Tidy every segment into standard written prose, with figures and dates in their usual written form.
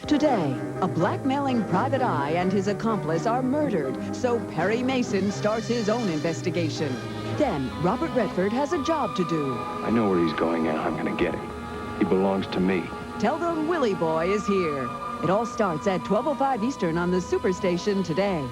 Today, a blackmailing private eye and his accomplice are murdered, so Perry Mason starts his own investigation. Then, Robert Redford has a job to do. I know where he's going and I'm gonna get him. He belongs to me. Tell them Willie Boy is here. It all starts at 12:05 Eastern on the Superstation today.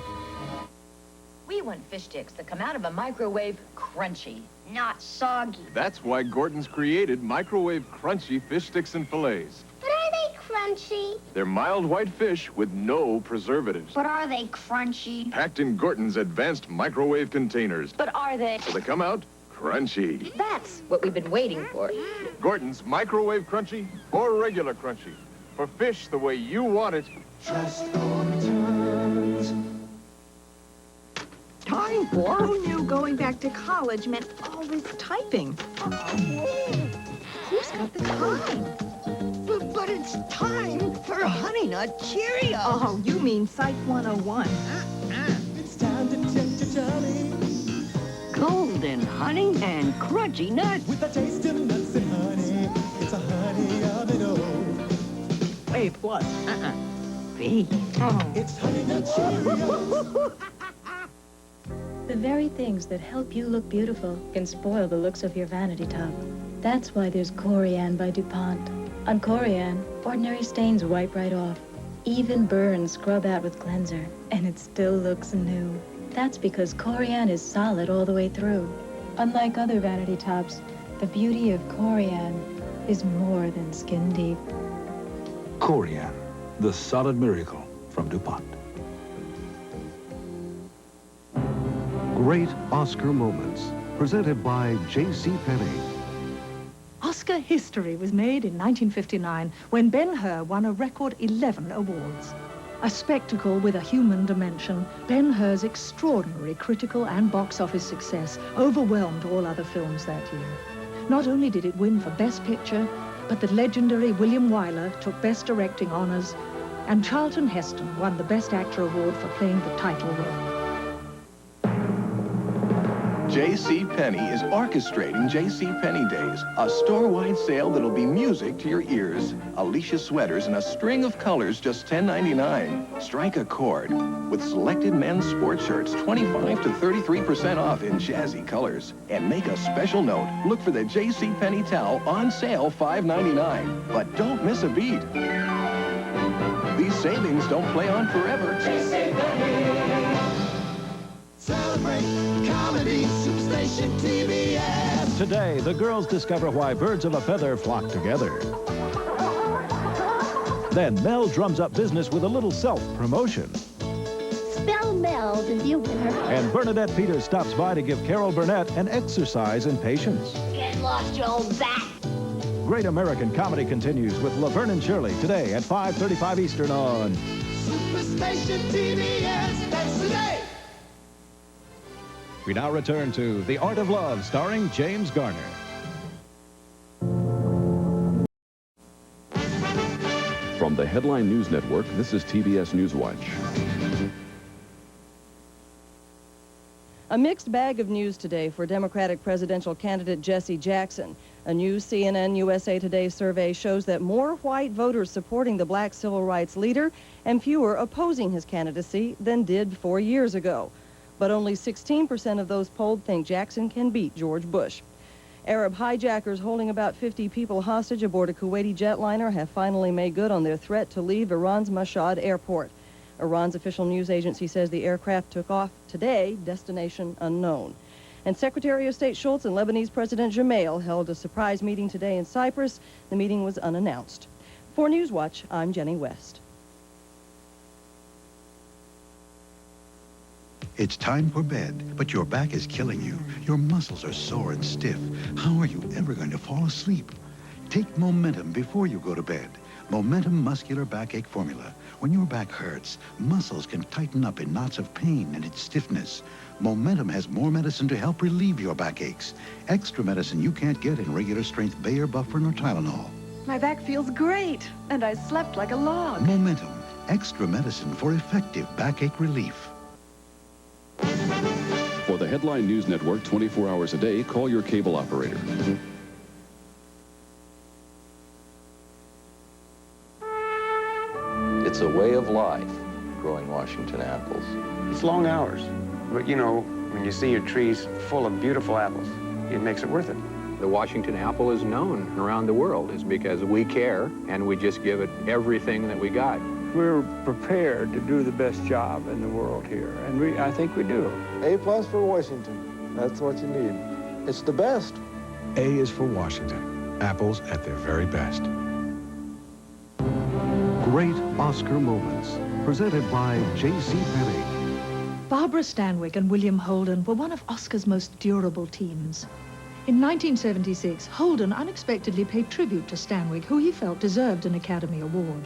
We want fish sticks that come out of a microwave crunchy, not soggy. That's why Gorton's created microwave crunchy fish sticks and fillets. But are they crunchy? They're mild white fish with no preservatives. But are they crunchy? Packed in Gorton's advanced microwave containers. But are they? So they come out crunchy. That's what we've been waiting for. Gorton's microwave crunchy or regular crunchy. For fish the way you want it. Trust Gorton's. Time for? Who knew going back to college meant all this typing? Who's got the time? But it's time for Honey Nut Cheerios. Oh, you mean Psych 101. It's time to tempt your tummy Golden honey and crunchy nuts. with a taste of nuts and honey. It's a honey of it all. A plus. B. It's Honey Nut Cheerios. The very things that help you look beautiful can spoil the looks of your vanity top. That's why there's Corian by DuPont. On Corian, ordinary stains wipe right off. Even burns scrub out with cleanser, and it still looks new. That's because Corian is solid all the way through. Unlike other vanity tops, the beauty of Corian is more than skin deep. Corian, the solid miracle from DuPont. Great Oscar moments, presented by JCPenney. Oscar history was made in 1959 when Ben-Hur won a record 11 awards. A spectacle with a human dimension, Ben-Hur's extraordinary critical and box office success overwhelmed all other films that year. Not only did it win for Best Picture, but the legendary William Wyler took Best Directing honors, and Charlton Heston won the Best Actor award for playing the title role. JCPenney is orchestrating JCPenney Days, a store-wide sale that'll be music to your ears. Alicia sweaters in a string of colors, just $10.99. Strike a chord with selected men's sports shirts, 25 to 33% off in jazzy colors. And make a special note, look for the JCPenney towel on sale, $5.99. But don't miss a beat. These savings don't play on forever. JCPenney. Celebrate comedy, Superstation TBS. Today, the girls discover why birds of a feather flock together. Then Mel drums up business with a little self-promotion. Spell Mel to be a winner. And Bernadette Peters stops by to give Carol Burnett an exercise in patience. Get lost, you old bat. Great American Comedy continues with Laverne and Shirley today at 5:35 Eastern on Superstation TBS. That's today. We now return to The Art of Love, starring James Garner. From the Headline News Network, this is TBS NewsWatch. A mixed bag of news today for Democratic presidential candidate Jesse Jackson. A new CNN USA Today survey shows that more white voters supporting the black civil rights leader and fewer opposing his candidacy than did 4 years ago. But only 16% of those polled think Jackson can beat George Bush. Arab hijackers holding about 50 people hostage aboard a Kuwaiti jetliner have finally made good on their threat to leave Iran's Mashhad airport. Iran's official news agency says the aircraft took off today, destination unknown. And Secretary of State Schultz and Lebanese President Gemayel held a surprise meeting today in Cyprus. The meeting was unannounced. For NewsWatch, I'm Jenny West. It's time for bed, but your back is killing you. Your muscles are sore and stiff. How are you ever going to fall asleep? Take Momentum before you go to bed. Momentum Muscular Backache Formula. When your back hurts, muscles can tighten up in knots of pain and its stiffness. Momentum has more medicine to help relieve your backaches. Extra medicine you can't get in regular strength Bayer, Bufferin, or Tylenol. My back feels great, and I slept like a log. Momentum. Extra medicine for effective backache relief. For For the Headline News Network 24 hours a day, call your cable operator. It's a way of life, growing Washington apples. It's long hours, but you know, when you see your trees full of beautiful apples, it makes it worth it. The Washington apple is known around the world is because we care and we just give it everything that we got. We're prepared to do the best job in the world here, and I think we do. A+ for Washington. That's what you need. It's the best. A is for Washington. Apples at their very best. Great Oscar moments, presented by JCPenney. Barbara Stanwyck and William Holden were one of Oscar's most durable teams. In 1976, Holden unexpectedly paid tribute to Stanwyck, who he felt deserved an Academy Award.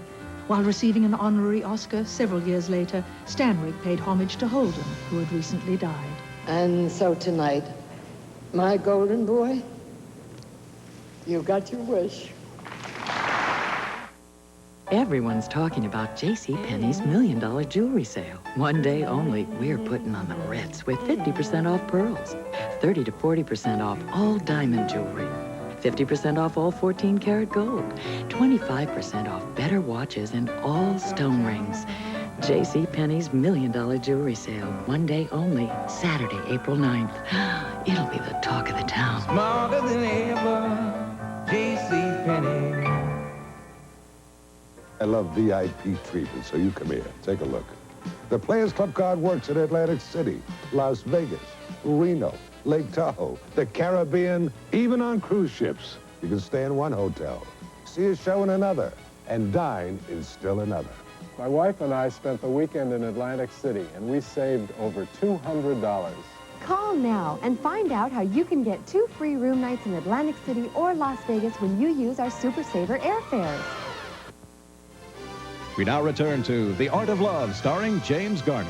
While receiving an honorary Oscar several years later, Stanwyck paid homage to Holden, who had recently died. And so tonight, my golden boy, you got your wish. Everyone's talking about JCPenney's $1 million jewelry sale. One day only, we're putting on the Ritz with 50% off pearls, 30 to 40% off all diamond jewelry, 50% off all 14-karat gold, 25% off better watches and all stone rings. JCPenney's $1 million jewelry sale. One day only, Saturday, April 9th. It'll be the talk of the town. Smarter than ever, JCPenney. I love VIP treatment, so you come here. Take a look. The Players Club card works at Atlantic City, Las Vegas, Reno, Lake Tahoe, the Caribbean, even on cruise ships. You can stay in one hotel, see a show in another, and dine in still another. My wife and I spent the weekend in Atlantic City, and we saved over $200. Call now and find out how you can get 2 free room nights in Atlantic City or Las Vegas when you use our Super Saver airfares. We now return to The Art of Love, starring James Garner.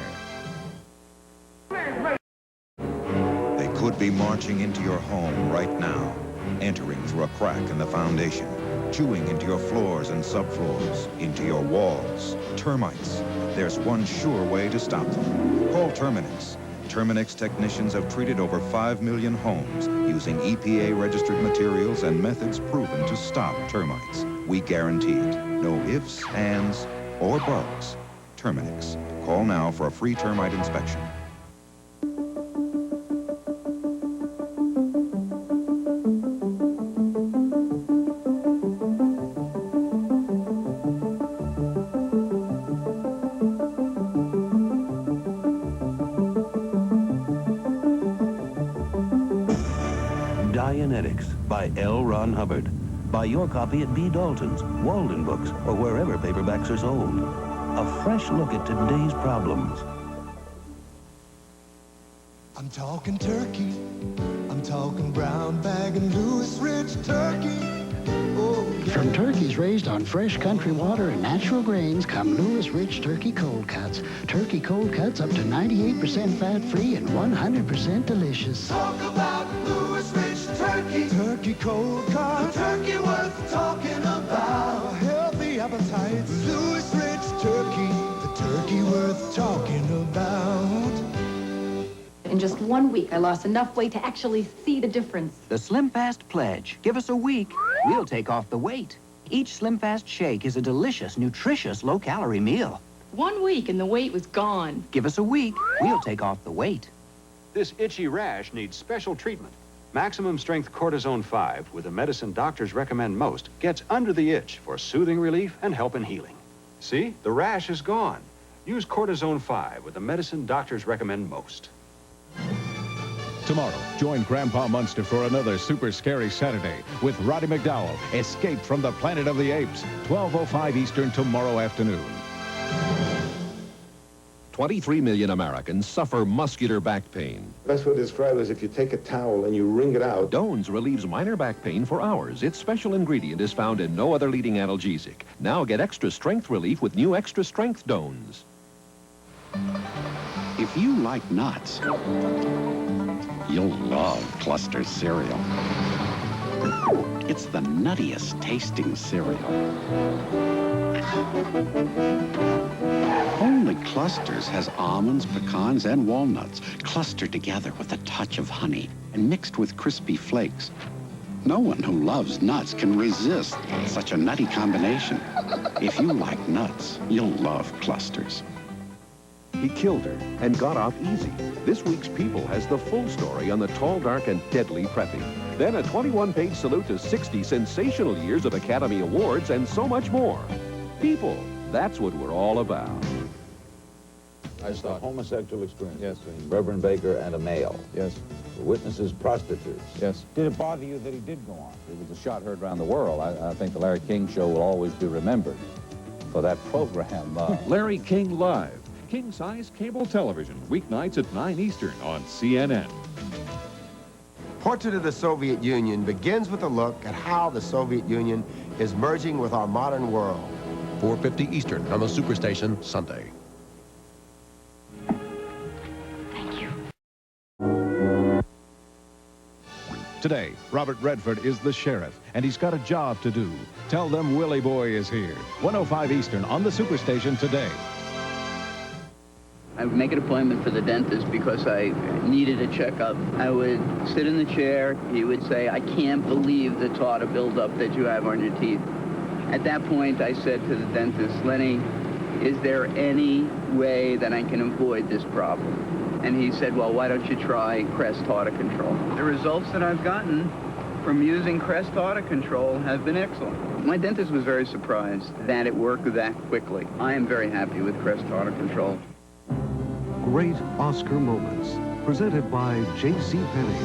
They could be marching into your home right now, entering through a crack in the foundation, chewing into your floors and subfloors, into your walls. Termites. There's one sure way to stop them. Call Terminix. Terminix technicians have treated over 5 million homes using EPA-registered materials and methods proven to stop termites. We guarantee it. No ifs, ands, or bugs. Terminix. Call now for a free termite inspection. Dianetics by L. Ron Hubbard. Buy your copy at B. Dalton's, Walden Books, or wherever paperbacks are sold. A fresh look at today's problems. I'm talking turkey. I'm talking brown bag and Louis Rich turkey. Oh, yeah. From turkeys raised on fresh country water and natural grains come Louis Rich Turkey Cold Cuts. Turkey Cold Cuts up to 98% fat-free and 100% delicious. Talk about Louis Rich turkey. Turkey Cold Cuts. The turkey worth talking about. A healthy appetite. Louis Rich turkey. The turkey worth talking about. In just 1 week, I lost enough weight to actually see the difference. The Slim Fast Pledge. Give us a week. We'll take off the weight. Each Slim Fast shake is a delicious, nutritious, low-calorie meal. 1 week and the weight was gone. Give us a week. We'll take off the weight. This itchy rash needs special treatment. Maximum strength cortisone 5, with the medicine doctors recommend most, gets under the itch for soothing relief and help in healing. See, the rash is gone. Use cortisone 5 with the medicine doctors recommend most. Tomorrow, join Grandpa Munster for another super scary Saturday with Roddy McDowell, Escape from the Planet of the Apes, 12:05 Eastern tomorrow afternoon. 23 million Americans suffer muscular back pain. Best way to describe it is if you take a towel and you wring it out. Doan's relieves minor back pain for hours. Its special ingredient is found in no other leading analgesic. Now get extra strength relief with new extra strength Doan's. If you like nuts, you'll love Cluster cereal. It's the nuttiest tasting cereal. Only Clusters has almonds, pecans, and walnuts clustered together with a touch of honey and mixed with crispy flakes. No one who loves nuts can resist such a nutty combination. If you like nuts, you'll love Clusters. He killed her and got off easy. This week's People has the full story on the tall, dark, and deadly Preppy. Then a 21-page salute to 60 sensational years of Academy Awards and so much more. People, that's what we're all about. I saw a homosexual experience between Reverend Baker and a male. Yes. The witnesses prostitutes. Yes. Did it bother you that he did go on? It was a shot heard around the world. I think the Larry King Show will always be remembered for that program. Larry King Live. King-size cable television, weeknights at 9 Eastern on CNN. Portrait of the Soviet Union begins with a look at how the Soviet Union is merging with our modern world. 4:50 Eastern on the Superstation Sunday. Today, Robert Redford is the sheriff, and he's got a job to do. Tell them Willie Boy is here. 105 Eastern on the Superstation today. I would make an appointment for the dentist because I needed a checkup. I would sit in the chair. He would say, I can't believe the tartar buildup that you have on your teeth. At that point, I said to the dentist, Lenny, is there any way that I can avoid this problem? And he said, well, why don't you try Crest Tartar Control? The results that I've gotten from using Crest Tartar Control have been excellent. My dentist was very surprised that it worked that quickly. I am very happy with Crest Tartar Control. Great Oscar moments, presented by JCPenney.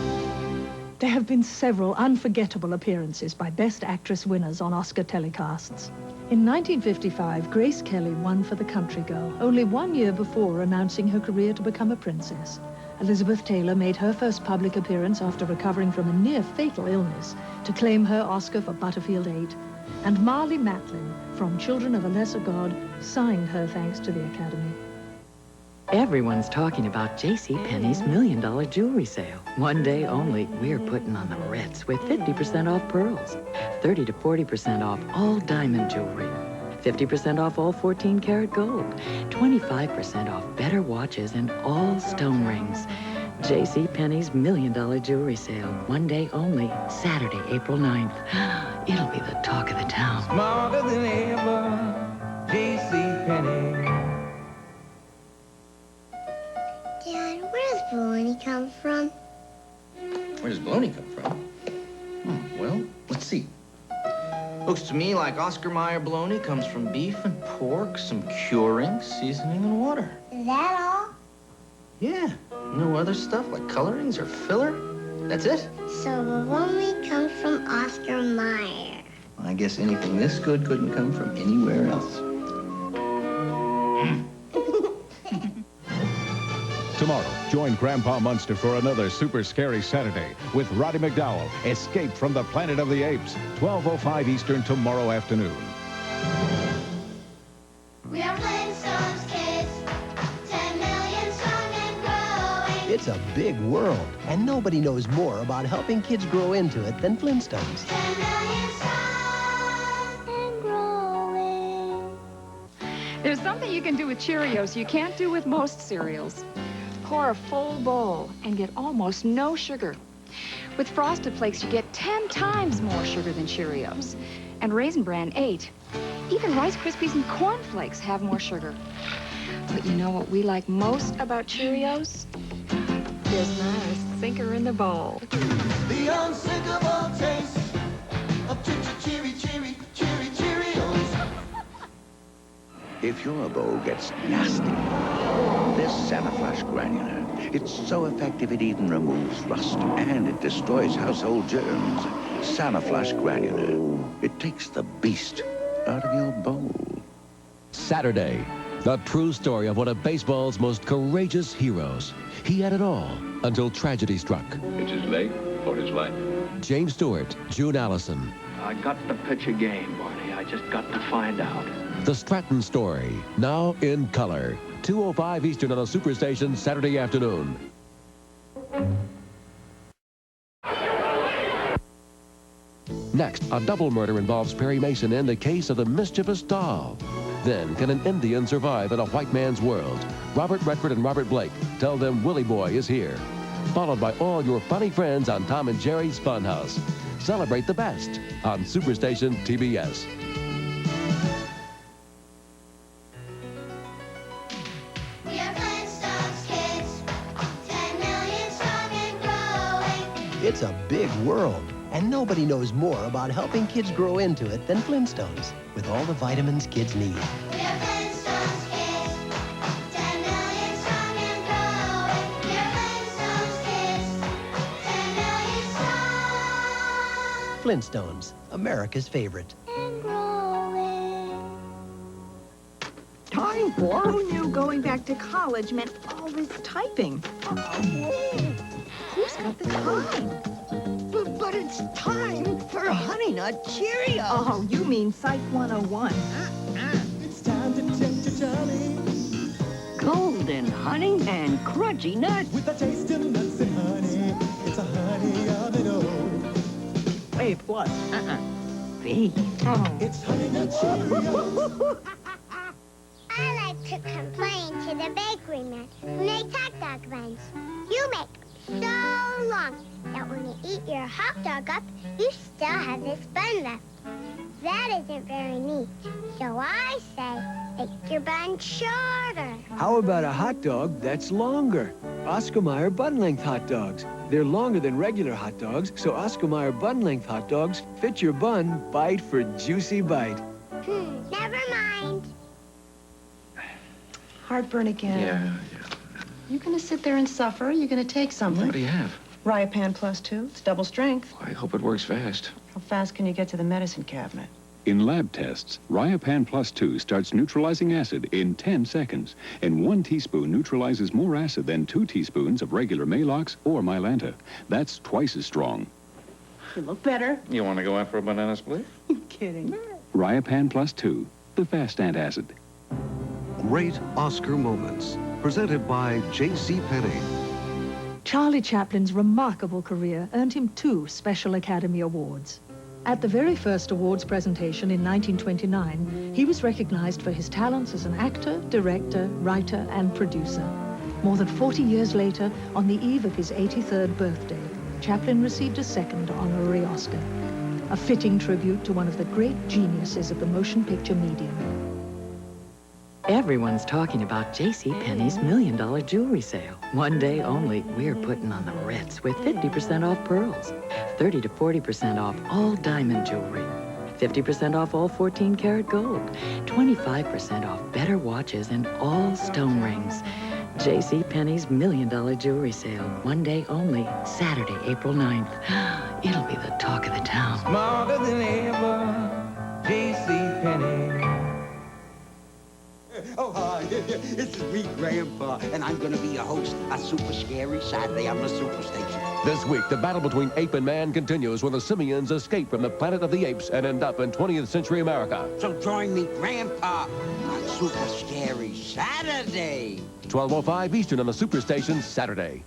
There have been several unforgettable appearances by Best Actress winners on Oscar telecasts. In 1955, Grace Kelly won for The Country Girl, only 1 year before announcing her career to become a princess. Elizabeth Taylor made her first public appearance after recovering from a near-fatal illness to claim her Oscar for Butterfield 8. And Marlee Matlin, from Children of a Lesser God, signed her thanks to the Academy. Everyone's talking about JCPenney's $1 Million Jewelry Sale. One day only, we're putting on the Ritz with 50% off pearls, 30 to 40% off all diamond jewelry, 50% off all 14-karat gold, 25% off better watches and all stone rings. JCPenney's $1 Million Jewelry Sale. One day only, Saturday, April 9th. It'll be the talk of the town. Smarter than ever, JCPenney. Dad, where does bologna come from? Where does bologna come from? Well, let's see. Looks to me like Oscar Mayer bologna comes from beef and pork, some curing, seasoning, and water. Is that all? Yeah. No other stuff like colorings or filler? That's it? So bologna comes from Oscar Mayer. I guess anything this good couldn't come from anywhere else. Tomorrow, join Grandpa Munster for another super scary Saturday with Roddy McDowell, Escape from the Planet of the Apes, 12:05 Eastern tomorrow afternoon. We are Flintstones kids, 10 million strong and growing. It's a big world, and nobody knows more about helping kids grow into it than Flintstones. 10 million strong and growing. There's something you can do with Cheerios you can't do with most cereals. Pour a full bowl and get almost no sugar. With Frosted Flakes, you get 10 times more sugar than Cheerios. And Raisin Bran, 8. Even Rice Krispies and Corn Flakes have more sugar. But you know what we like most about Cheerios? There's not a sinker in the bowl. The unsinkable taste of Cheerios. If your bowl gets nasty, there's Sanaflash Granular. It's so effective it even removes rust, and it destroys household germs. Sanaflash Granular. It takes the beast out of your bowl. Saturday, the true story of one of baseball's most courageous heroes. He had it all until tragedy struck. It's his leg or his life. James Stewart, June Allison. I got to pitch a game, Barney. I just got to find out. The Stratton story, now in color. 2:05 Eastern on a Superstation Saturday afternoon. Next, a double murder involves Perry Mason in the case of the mischievous doll. Then, can an Indian survive in a white man's world? Robert Redford and Robert Blake tell them Willie Boy is here. Followed by all your funny friends on Tom and Jerry's Funhouse. Celebrate the best on Superstation TBS. We are Flintstones kids, 10 million strong and growing. It's a big world, and nobody knows more about helping kids grow into it than Flintstones, with all the vitamins kids need. We are Flintstones kids, 10 million strong and growing. We are Flintstones kids, 10 million strong. Flintstones, America's favorite. And growing. Time for? Who knew going back to college meant all this typing? Who's got the time? But it's time for Honey Nut Cheerios. Oh, you mean Psych 101. It's time to tempt your tummy Golden honey and crunchy nuts. with a taste of nuts and honey. It's a honey of it all. A plus. B. It's Honey Nut Cheerios. I like to complain to the bakery man who makes hot dog buns. You make them so long that when you eat your hot dog up, you still have this bun left. That isn't very neat. So I say, make your bun shorter. How about a hot dog that's longer? Oscar Mayer bun-length hot dogs. They're longer than regular hot dogs, so Oscar Mayer bun-length hot dogs fit your bun bite for juicy bite. Never mind. Heartburn again. Yeah. You gonna sit there and suffer? You're gonna take something. What do you have? Riopan plus 2. It's double strength. I hope it works fast. How fast can you get to the medicine cabinet? In lab tests, Riopan Plus 2 starts neutralizing acid in 10 seconds, and 1 teaspoon neutralizes more acid than 2 teaspoons of regular Maalox or Mylanta. That's twice as strong. You look better. You want to go out for a banana split? Kidding. Riopan Plus 2, the fast antacid. Great Oscar moments. Presented by JCPenney. Charlie Chaplin's remarkable career earned him 2 Special Academy Awards. At the very first awards presentation in 1929, he was recognized for his talents as an actor, director, writer, and producer. More than 40 years later, on the eve of his 83rd birthday, Chaplin received a 2nd honorary Oscar, a fitting tribute to one of the great geniuses of the motion picture medium. Everyone's talking about JCPenney's $1 million jewelry sale. One day only, we're putting on the Ritz with 50% off pearls, 30 to 40% off all diamond jewelry, 50% off all 14-karat gold, 25% off better watches and all stone rings. JCPenney's $1 million jewelry sale. One day only, Saturday, April 9th. It'll be the talk of the town. Smarter than ever, JCPenney. Oh, hi. This is me, Grandpa, and I'm going to be your host on Super Scary Saturday on the Superstation. This week, the battle between ape and man continues when the simians escape from the planet of the apes and end up in 20th century America. So join me, Grandpa, on Super Scary Saturday. 12:05 Eastern on the Superstation Saturday.